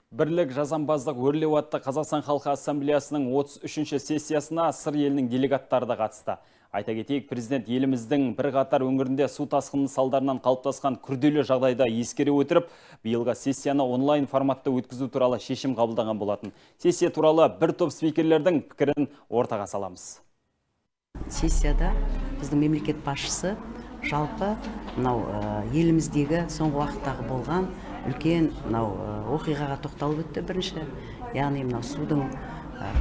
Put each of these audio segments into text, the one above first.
Бірлік жазамбаздық өрлеу атты Қазақстан Халқы Ассамблеясының 33-ші сессиясына сыр елінің делегаттары да қатысты. Айта кетейік, президент еліміздің бірқатар өңірінде су тасқынының салдарынан қалыптасқан күрделі жағдайда ескере отырып, биылғы сессияны онлайн форматта өткізу туралы шешім қабылдаған болатын. Сессия туралы бір топ спикерлердің пікірін ортаға саламыз. Сессияда біздің мемлекет басшысы жалпы еліміздегі соңғы уақыттағы болған үлкен оқиғаға тоқталып өтті. Бірінші, яғни судың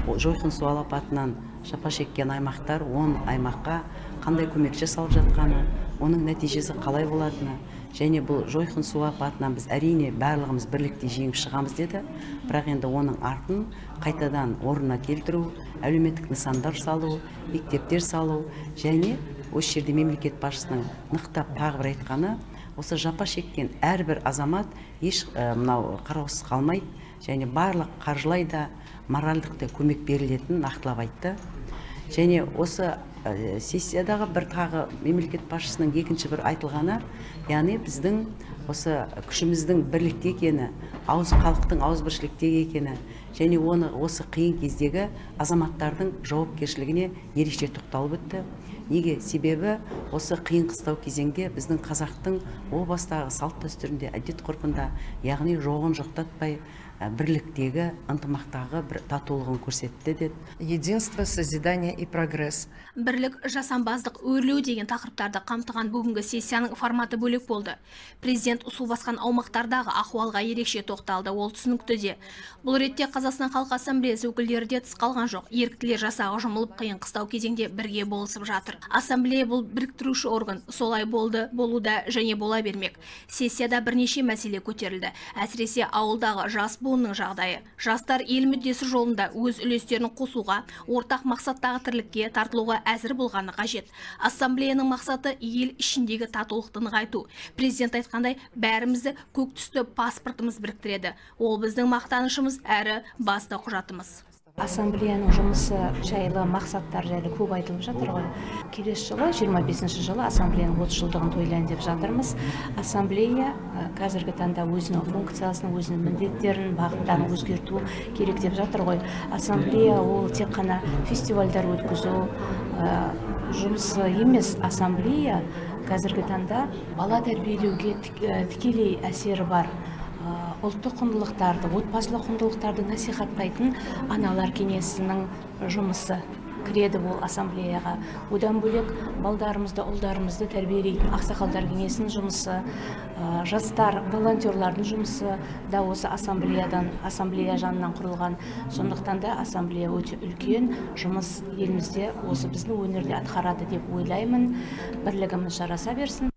жойқын су апатынан жапа шеккен аймақтар, 10 аймаққа қандай көмек жасалып жатқаны, оның нәтижесі қалай болатыны, және бұл жойқын су апатынан біз әрине барлығымыз бірлікте жеңіп шығамыз деді. Бірақ енді оның артын қайтадан орнына келтіру, әлеуметтік нысандар салу, мектептер салу, және осы жерде мемлекет басшысының нықтап тағы бір айтқаны, осы жапа шеккен әрбір азамат еш қараусыз қалмайды, және барлық қаржылай да моральдық та көмек берілетінін нақтылап айтты. Және осы сессиядағы бір тағы мемлекет басшысының екінші бір айтылғаны, яғни біздің осы күшіміздің бірлікте екені, халықтың ауызбіршілікте екені, және оны осы қиын кездегі азаматтардың жауапкершілігіне ерекше тоқталып өтті. Неге? Себебі осы қиын қыстау кезеңде біздің қазақтың о бастағы салт дәстүрінде, әдет ғұрпында, яғни жоғын жоқтатпай, бірліктегі ынтымақтағы бір татулығын көрсетті деді. Единство, созидание и прогресс. Бірлік, жасамбаздық, өрлеу деген тақырыптарды қамтыған бүгінгі сессияның форматы бөлек болды. Президент су басқан аумақтардағы ахуалға ерекше тоқталды, ол түсінікті де. Бұл ретте Қазақстан Халқы Ассамблеясы өкілдері де тыс қалған жоқ. Еріктілер жасағы жұмылып қиын қыстау кезеңде бірге болысып жатыр. Ассамблея бұл біріктіруші орган, солай болды, болуда және бола бермек. Сессияда бірнеше мәселе көтерілді. Әсіресе ауылдағы жас буынның жағдайы. Жастар ел мүддесі жолында өз үлестерін қосуға, ортақ мақсаттағы тірлікке тартылуға әзір болғаны қажет. Ассамблеяның мақсаты ел ішіндегі татулықты нығайту. Президент айтқандай, бәрімізді көк түсті паспортымыз біріктіреді. Ол біздің мақтанышымыз әрі басты құжатымыз. Ассамблеяның жұмысы жайлы, мақсаттар жайлы көп айтылып жатыр ғой. Келесі жылы, 25-ші жылы ассамблеяның 30 жылдығын тойлайын деп жатырмыз. Ассамблея қазіргі таңда өзінің функциясын, өзінің міндеттерін, бағыттарын өзгерту керек деп жатыр ғой. Ассамблея ол тек қана фестивальдар өткізу жұмысы емес. Ассамблея қазіргі таңда бала тәрбиелеуге тікелей әсері бар. Ұлттық құндылықтарды, отбасылық құндылықтарды насихаттайтын аналар кеңесінің жұмысы кіреді ол ассамблеяға. Одан бөлек балдарымызды, ұлдарымызды тәрбиелейтін ақсақалдар кеңесінің жұмысы, жастар, волонтерлардың жұмысы да осы ассамблея жанынан құрылған. Сондықтан да ассамблея өте үлкен жұмыс елімізде осы біздің өңірде атқарады деп ойлаймын. Бірлігіміз жараса берсін.